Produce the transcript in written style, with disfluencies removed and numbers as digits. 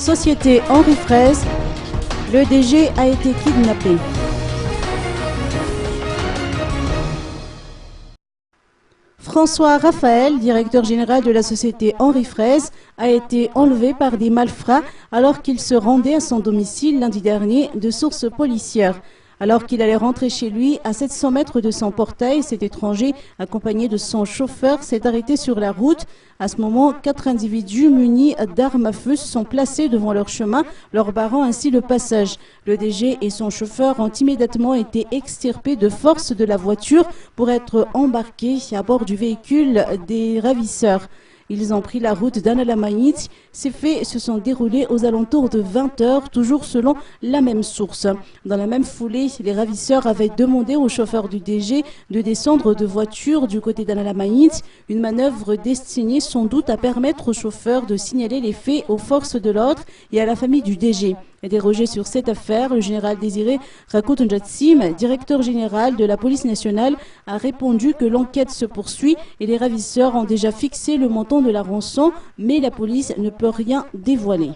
Société Henri Fraise, le DG a été kidnappé. François Raphaël, directeur général de la société Henri Fraise, a été enlevé par des malfrats alors qu'il se rendait à son domicile lundi dernier de sources policières. Alors qu'il allait rentrer chez lui, à 700 mètres de son portail, cet étranger, accompagné de son chauffeur, s'est arrêté sur la route. À ce moment, 4 individus munis d'armes à feu se sont placés devant leur chemin, leur barrant ainsi le passage. Le DG et son chauffeur ont immédiatement été extirpés de force de la voiture pour être embarqués à bord du véhicule des ravisseurs. Ils ont pris la route d'Analamaït. Ces faits se sont déroulés aux alentours de 20 h, toujours selon la même source. Dans la même foulée, les ravisseurs avaient demandé au chauffeur du DG de descendre de voiture du côté d'Analamaït, une manœuvre destinée sans doute à permettre au chauffeur de signaler les faits aux forces de l'ordre et à la famille du DG. Interrogé sur cette affaire, le général Désiré Rakoutounjatsim, directeur général de la police nationale, a répondu que l'enquête se poursuit et les ravisseurs ont déjà fixé le montant de la rançon, mais la police ne peut rien dévoiler.